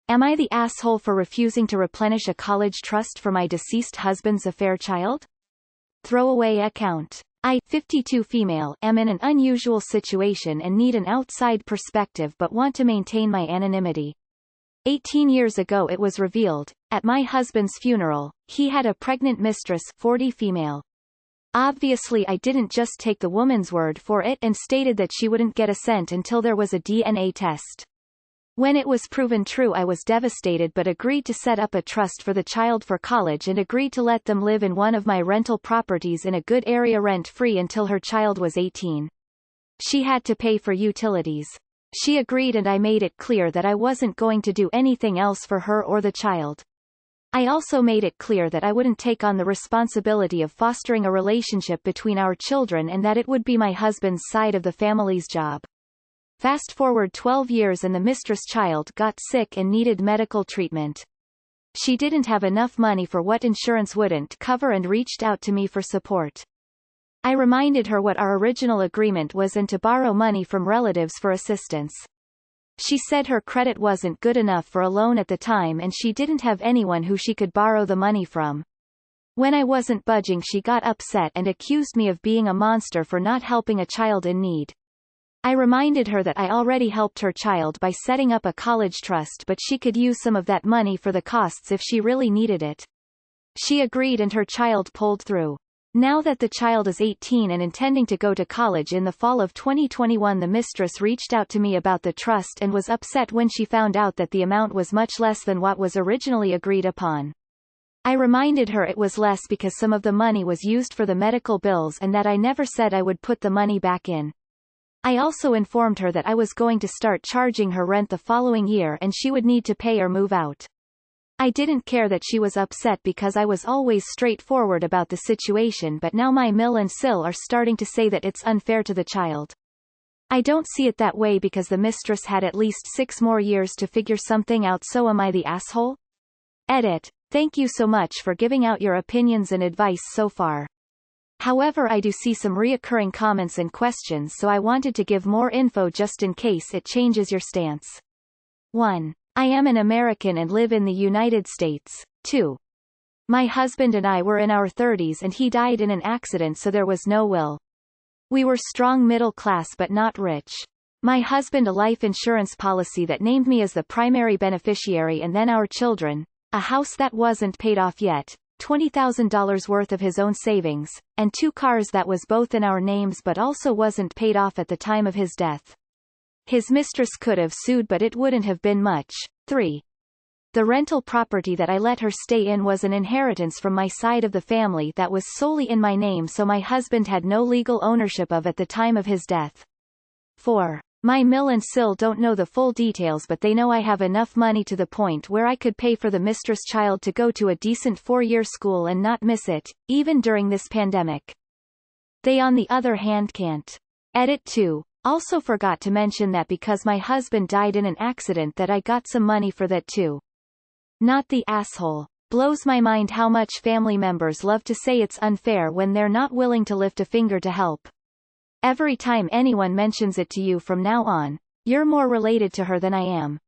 Am I the asshole for refusing to replenish a college trust for my deceased husband's affair child? Throwaway account. I, 52 female, am in an unusual situation and need an outside perspective but want to maintain my anonymity. 18 years ago it was revealed, at my husband's funeral, he had a pregnant mistress, 40 female. Obviously I didn't just take the woman's word for it and stated that she wouldn't get a cent until there was a DNA test. When it was proven true I was devastated but agreed to set up a trust for the child for college and agreed to let them live in one of my rental properties in a good area rent-free until her child was 18. She had to pay for utilities. She agreed and I made it clear that I wasn't going to do anything else for her or the child. I also made it clear that I wouldn't take on the responsibility of fostering a relationship between our children and that it would be my husband's side of the family's job. Fast forward 12 years and the mistress child got sick and needed medical treatment. She didn't have enough money for what insurance wouldn't cover and reached out to me for support. I reminded her what our original agreement was and to borrow money from relatives for assistance. She said her credit wasn't good enough for a loan at the time and she didn't have anyone who she could borrow the money from. When I wasn't budging she got upset and accused me of being a monster for not helping a child in need. I reminded her that I already helped her child by setting up a college trust but she could use some of that money for the costs if she really needed it. She agreed and her child pulled through. Now that the child is 18 and intending to go to college in the fall of 2021, the mistress reached out to me about the trust and was upset when she found out that the amount was much less than what was originally agreed upon. I reminded her it was less because some of the money was used for the medical bills and that I never said I would put the money back in. I also informed her that I was going to start charging her rent the following year and she would need to pay or move out. I didn't care that she was upset because I was always straightforward about the situation, but now my mill and sil are starting to say that it's unfair to the child. I don't see it that way because the mistress had at least 6 more years to figure something out, so am I the asshole? Edit. Thank you so much for giving out your opinions and advice so far. However, I do see some reoccurring comments and questions, so I wanted to give more info just in case it changes your stance. 1. I am an American and live in the United States. 2. My husband and I were in our 30s and he died in an accident, so there was no will. We were strong middle class but not rich. My husband a life insurance policy that named me as the primary beneficiary and then our children, a house that wasn't paid off yet, $20,000 worth of his own savings, and 2 cars that was both in our names but also wasn't paid off at the time of his death. His mistress could have sued but it wouldn't have been much. 3. The rental property that I let her stay in was an inheritance from my side of the family that was solely in my name, so my husband had no legal ownership of at the time of his death. 4. My mill and sil don't know the full details, but they know I have enough money to the point where I could pay for the mistress child to go to a decent 4-year school and not miss it, even during this pandemic. They on the other hand can't. Edit 2. Also forgot to mention that because my husband died in an accident that I got some money for that too. Not the asshole. Blows my mind how much family members love to say it's unfair when they're not willing to lift a finger to help. Every time anyone mentions it to you from now on, you're more related to her than I am.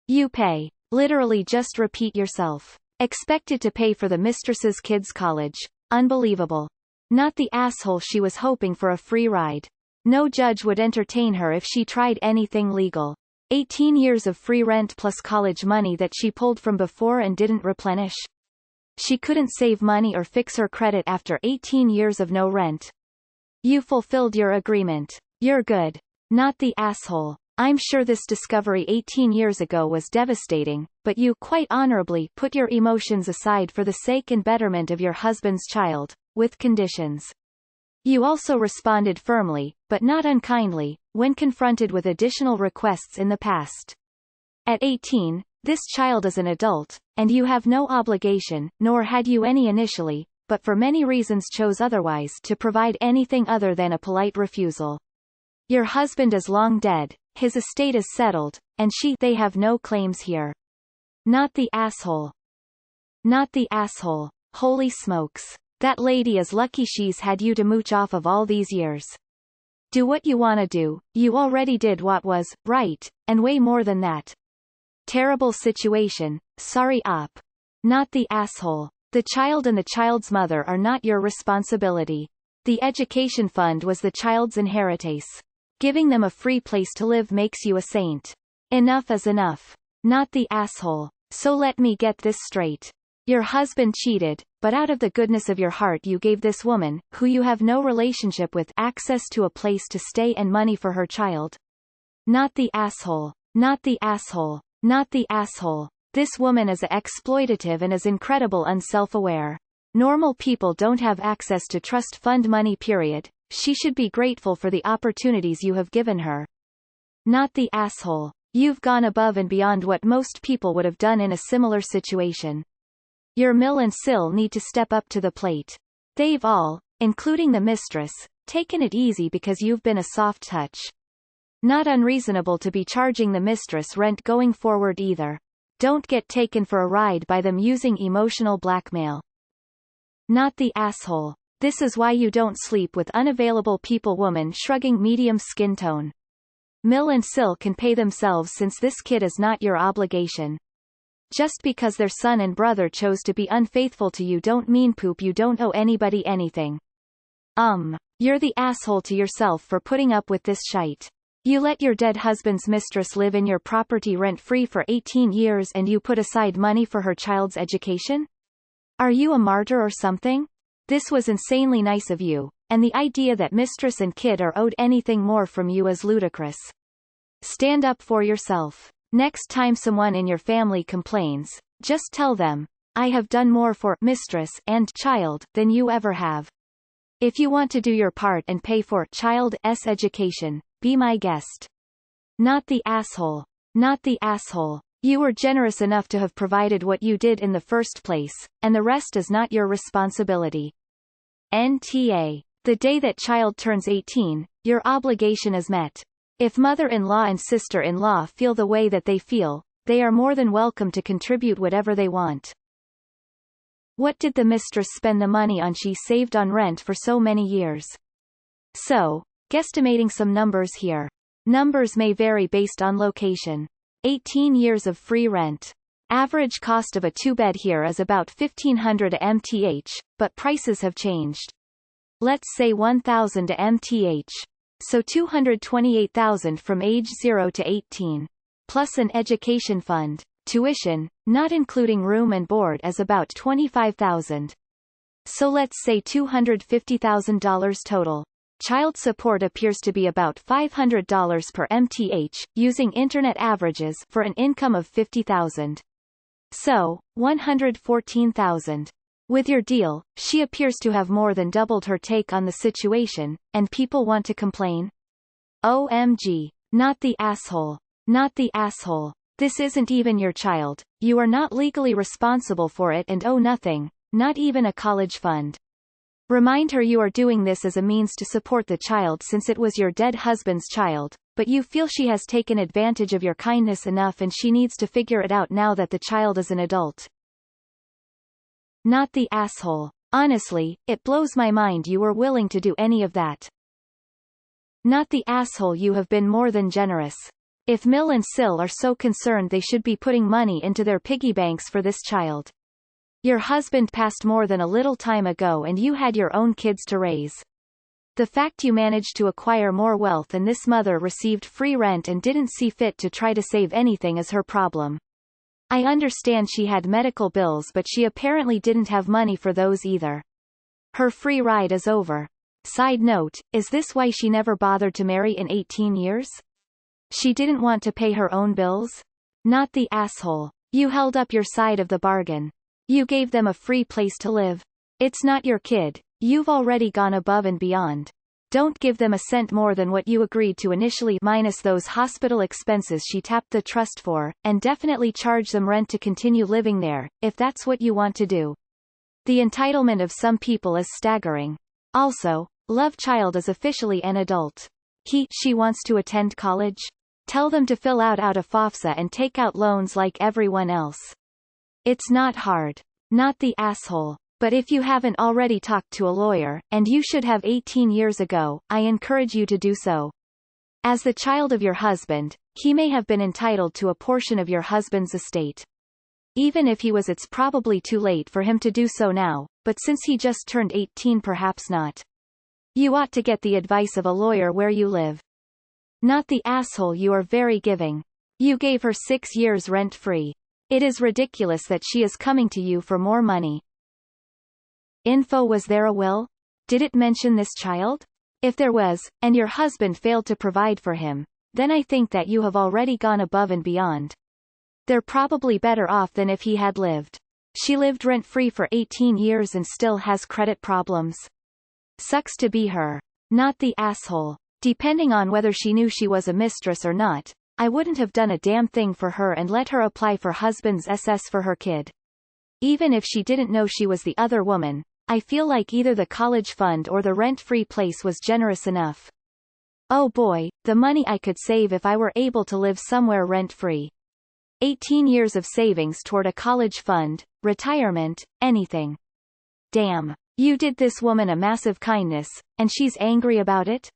You pay. Literally just repeat yourself. Expected to pay for the mistress's kids' college. Unbelievable. Not the asshole, she was hoping for a free ride. No judge would entertain her if she tried anything legal. 18 years of free rent plus college money that she pulled from before and didn't replenish. She couldn't save money or fix her credit after 18 years of no rent. You fulfilled your agreement. You're good. Not the asshole. I'm sure this discovery 18 years ago was devastating, but you quite honorably put your emotions aside for the sake and betterment of your husband's child, with conditions. You also responded firmly, but not unkindly, when confronted with additional requests in the past. At 18, this child is an adult, and you have no obligation, nor had you any initially, but for many reasons chose otherwise, to provide anything other than a polite refusal. Your husband is long dead, his estate is settled, and they have no claims here. Not the asshole. Not the asshole. Holy smokes. That lady is lucky she's had you to mooch off of all these years. Do what you wanna do, you already did what was right, and way more than that. Terrible situation, sorry op. Not the asshole. The child and the child's mother are not your responsibility. The education fund was the child's inheritance. Giving them a free place to live makes you a saint. Enough is enough. Not the asshole. So let me get this straight. Your husband cheated, but out of the goodness of your heart you gave this woman, who you have no relationship with, access to a place to stay and money for her child. Not the asshole. Not the asshole. Not the asshole. This woman is exploitative and is incredible unself-aware. Normal people don't have access to trust fund money period. She should be grateful for the opportunities you have given her. Not the asshole. You've gone above and beyond what most people would have done in a similar situation. Your mill and Sil need to step up to the plate. They've all, including the mistress, taken it easy because you've been a soft touch. Not unreasonable to be charging the mistress rent going forward either. Don't get taken for a ride by them using emotional blackmail. Not the asshole. This is why you don't sleep with unavailable people. Woman shrugging, medium skin tone. Mill and Sil can pay themselves since this kid is not your obligation. Just because their son and brother chose to be unfaithful to you don't mean poop you don't owe anybody anything. You're the asshole to yourself for putting up with this shite. You let your dead husband's mistress live in your property rent-free for 18 years and you put aside money for her child's education? Are you a martyr or something? This was insanely nice of you, and the idea that mistress and kid are owed anything more from you is ludicrous. Stand up for yourself. Next time someone in your family complains, just tell them, I have done more for mistress and child than you ever have. If you want to do your part and pay for child's education, be my guest. Not the asshole. Not the asshole. You were generous enough to have provided what you did in the first place, and the rest is not your responsibility. NTA. The day that child turns 18, your obligation is met. If mother-in-law and sister-in-law feel the way that they feel, they are more than welcome to contribute whatever they want. What did the mistress spend the money on she saved on rent for so many years? So, guesstimating some numbers here. Numbers may vary based on location. 18 years of free rent. Average cost of a 2-bed here is about $1,500 a MTH, but prices have changed. Let's say $1,000 a MTH. So $228,000 from age 0 to 18. Plus an education fund. Tuition, not including room and board, is about $25,000. So let's say $250,000 total. Child support appears to be about $500 per MTH, using internet averages, for an income of $50,000. So, $114,000. With your deal, she appears to have more than doubled her take on the situation, and people want to complain? OMG. Not the asshole. Not the asshole. This isn't even your child, you are not legally responsible for it and owe nothing, not even a college fund. Remind her you are doing this as a means to support the child since it was your dead husband's child, but you feel she has taken advantage of your kindness enough and she needs to figure it out now that the child is an adult. Not the asshole. Honestly, it blows my mind you were willing to do any of that. Not the asshole. You have been more than generous. If Mill and Sil are so concerned, they should be putting money into their piggy banks for this child. Your husband passed more than a little time ago and you had your own kids to raise. The fact you managed to acquire more wealth and this mother received free rent and didn't see fit to try to save anything is her problem. I understand she had medical bills, but she apparently didn't have money for those either. Her free ride is over. Side note, is this why she never bothered to marry in 18 years? She didn't want to pay her own bills? Not the asshole. You held up your side of the bargain. You gave them a free place to live. It's not your kid. You've already gone above and beyond. Don't give them a cent more than what you agreed to initially, minus those hospital expenses she tapped the trust for, and definitely charge them rent to continue living there, if that's what you want to do. The entitlement of some people is staggering. Also, love child is officially an adult. She wants to attend college? Tell them to fill out a FOFSA and take out loans like everyone else. It's not hard. Not the asshole. But if you haven't already talked to a lawyer, and you should have 18 years ago, I encourage you to do so. As the child of your husband, he may have been entitled to a portion of your husband's estate. Even if he was, it's probably too late for him to do so now, but since he just turned 18, perhaps not. You ought to get the advice of a lawyer where you live. Not the asshole. You are very giving. You gave her 6 years rent-free. It is ridiculous that she is coming to you for more money. Info: was there a will? Did it mention this child? If there was, and your husband failed to provide for him, then I think that you have already gone above and beyond. They're probably better off than if he had lived. She lived rent-free for 18 years and still has credit problems. Sucks to be her. Not the asshole. Depending on whether she knew she was a mistress or not, I wouldn't have done a damn thing for her and let her apply for husband's SS for her kid. Even if she didn't know she was the other woman, I feel like either the college fund or the rent-free place was generous enough. Oh boy, the money I could save if I were able to live somewhere rent-free. 18 years of savings toward a college fund, retirement, anything. Damn. You did this woman a massive kindness, and she's angry about it?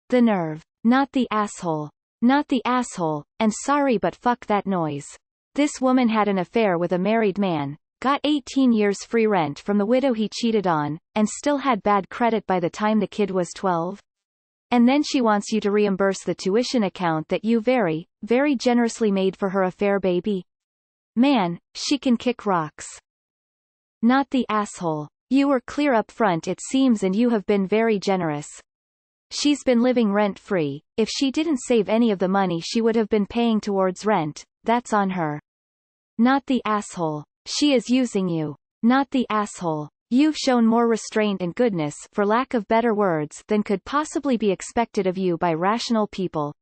The nerve. Not the asshole. Not the asshole, and sorry but fuck that noise. This woman had an affair with a married man, got 18 years free rent from the widow he cheated on, and still had bad credit by the time the kid was 12. And then she wants you to reimburse the tuition account that you very, very generously made for her affair baby. Man, she can kick rocks. Not the asshole. You were clear up front it seems, and you have been very generous. She's been living rent-free. If she didn't save any of the money she would have been paying towards rent, that's on her. Not the asshole. She is using you. Not the asshole. You've shown more restraint and goodness, for lack of better words, than could possibly be expected of you by rational people.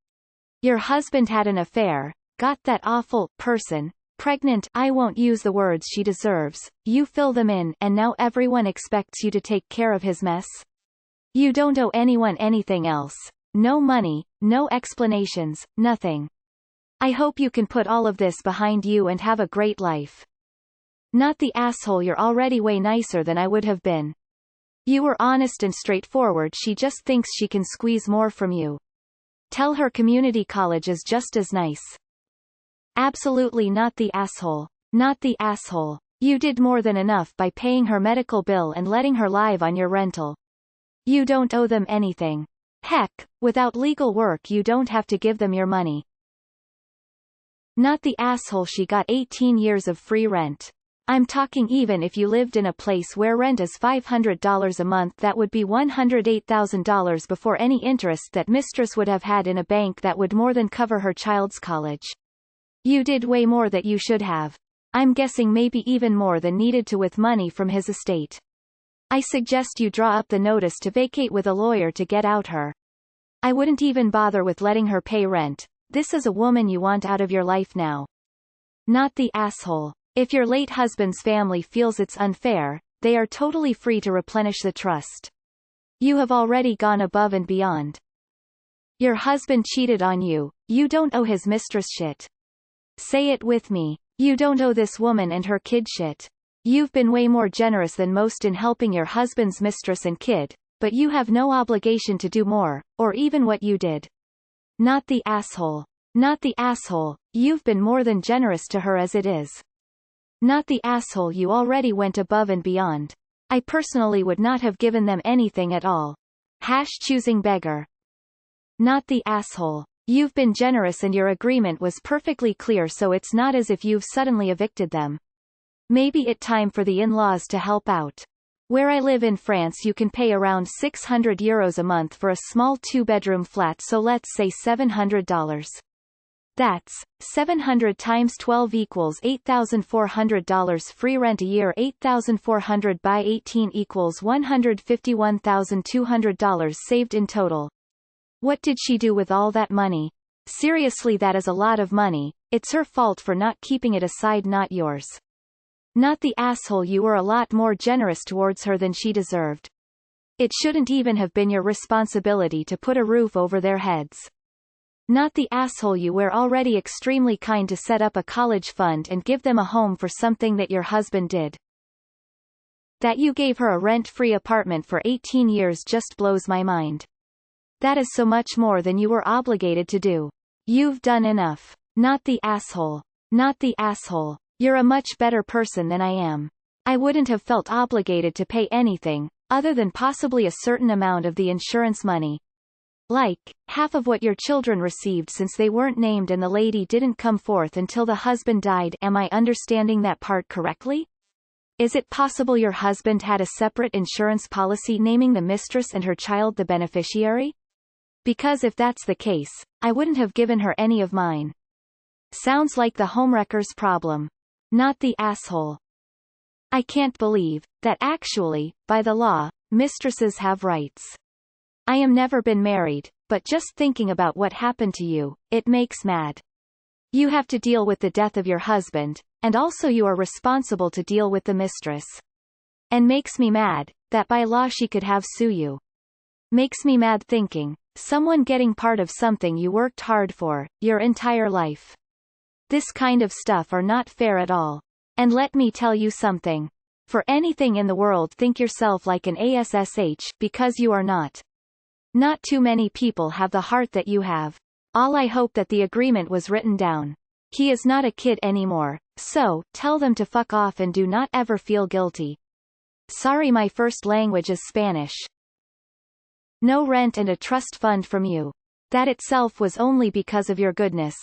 Your husband had an affair, got that awful person pregnant. I won't use the words she deserves, you fill them in, and now everyone expects you to take care of his mess? You don't owe anyone anything else. No money, no explanations, nothing. I hope you can put all of this behind you and have a great life. Not the asshole. You're already way nicer than I would have been. You were honest and straightforward. She just thinks she can squeeze more from you. Tell her community college is just as nice. Absolutely not the asshole. Not the asshole. You did more than enough by paying her medical bill and letting her live on your rental. You don't owe them anything. Heck, without legal work you don't have to give them your money. Not the asshole. She got 18 years of free rent. I'm talking even if you lived in a place where rent is $500 a month, that would be $108,000 before any interest that mistress would have had in a bank. That would more than cover her child's college. You did way more that you should have. I'm guessing maybe even more than needed to with money from his estate. I suggest you draw up the notice to vacate with a lawyer to get out her. I wouldn't even bother with letting her pay rent. This is a woman you want out of your life now. Not the asshole. If your late husband's family feels it's unfair, they are totally free to replenish the trust. You have already gone above and beyond. Your husband cheated on you. You don't owe his mistress shit. Say it with me. You don't owe this woman and her kid shit. You've been way more generous than most in helping your husband's mistress and kid, but you have no obligation to do more, or even what you did. Not the asshole. Not the asshole. You've been more than generous to her as it is. Not the asshole. You already went above and beyond. I personally would not have given them anything at all. Choosing beggar. Not the asshole. You've been generous and your agreement was perfectly clear, so it's not as if you've suddenly evicted them. Maybe it's time for the in-laws to help out. Where I live in France you can pay around €600 a month for a small 2-bedroom flat, so let's say $700. That's 700 times 12 equals $8,400 free rent a year. 8,400 by 18 equals $151,200 saved in total. What did she do with all that money? Seriously, that is a lot of money. It's her fault for not keeping it aside, not yours. Not the asshole. You were a lot more generous towards her than she deserved. It shouldn't even have been your responsibility to put a roof over their heads. Not the asshole. You were already extremely kind to set up a college fund and give them a home for something that your husband did. That you gave her a rent-free apartment for 18 years just blows my mind. That is so much more than you were obligated to do. You've done enough. Not the asshole. Not the asshole. You're a much better person than I am. I wouldn't have felt obligated to pay anything, other than possibly a certain amount of the insurance money. Like, half of what your children received since they weren't named and the lady didn't come forth until the husband died. Am I understanding that part correctly? Is it possible your husband had a separate insurance policy naming the mistress and her child the beneficiary? Because if that's the case, I wouldn't have given her any of mine. Sounds like the homewrecker's problem. Not the asshole. I can't believe that actually, by the law, mistresses have rights. I am never been married, but just thinking about what happened to you, it makes mad. You have to deal with the death of your husband, and also you are responsible to deal with the mistress. And makes me mad, that by law she could have sue you. Makes me mad thinking, someone getting part of something you worked hard for, your entire life. This kind of stuff are not fair at all. And let me tell you something. For anything in the world think yourself like an ASSH, because you are not. Not too many people have the heart that you have. All I hope that the agreement was written down. He is not a kid anymore, so, tell them to fuck off and do not ever feel guilty. Sorry, my first language is Spanish. No rent and a trust fund from you. That itself was only because of your goodness.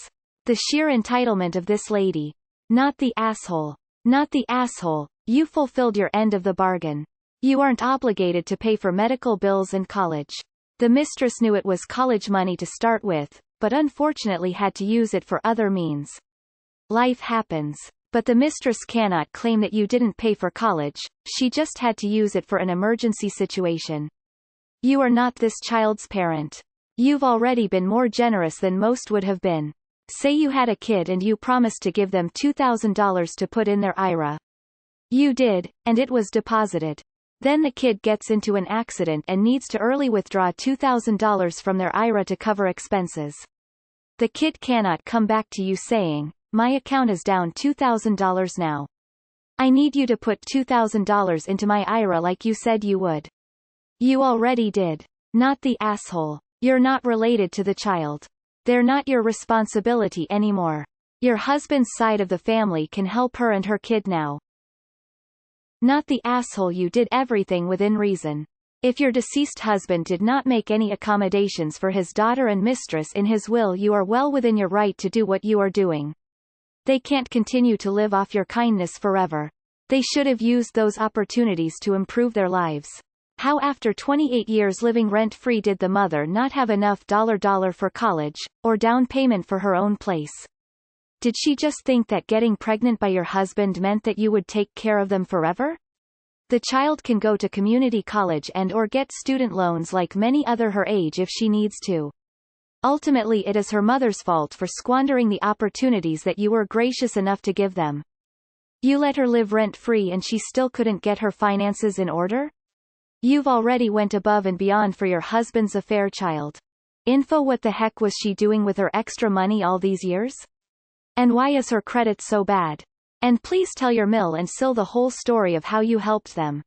The sheer entitlement of this lady. Not the asshole. Not the asshole. You fulfilled your end of the bargain. You aren't obligated to pay for medical bills and college. The mistress knew it was college money to start with, but unfortunately had to use it for other means. Life happens. But the mistress cannot claim that you didn't pay for college, she just had to use it for an emergency situation. You are not this child's parent. You've already been more generous than most would have been. Say you had a kid and you promised to give them $2,000 to put in their IRA. You did, and it was deposited. Then the kid gets into an accident and needs to early withdraw $2,000 from their IRA to cover expenses. The kid cannot come back to you saying, my account is down $2,000 now. I need you to put $2,000 into my IRA like you said you would. You already did. Not the asshole. You're not related to the child. They're not your responsibility anymore. Your husband's side of the family can help her and her kid now. Not the asshole. You did everything within reason. If your deceased husband did not make any accommodations for his daughter and mistress in his will, you are well within your right to do what you are doing. They can't continue to live off your kindness forever. They should have used those opportunities to improve their lives. How after 28 years living rent-free did the mother not have enough dollar for college, or down payment for her own place? Did she just think that getting pregnant by your husband meant that you would take care of them forever? The child can go to community college and or get student loans like many other her age if she needs to. Ultimately it is her mother's fault for squandering the opportunities that you were gracious enough to give them. You let her live rent-free and she still couldn't get her finances in order? You've already went above and beyond for your husband's affair child. Info. What the heck was she doing with her extra money all these years? And why is her credit so bad? And please tell your mill and Sil the whole story of how you helped them.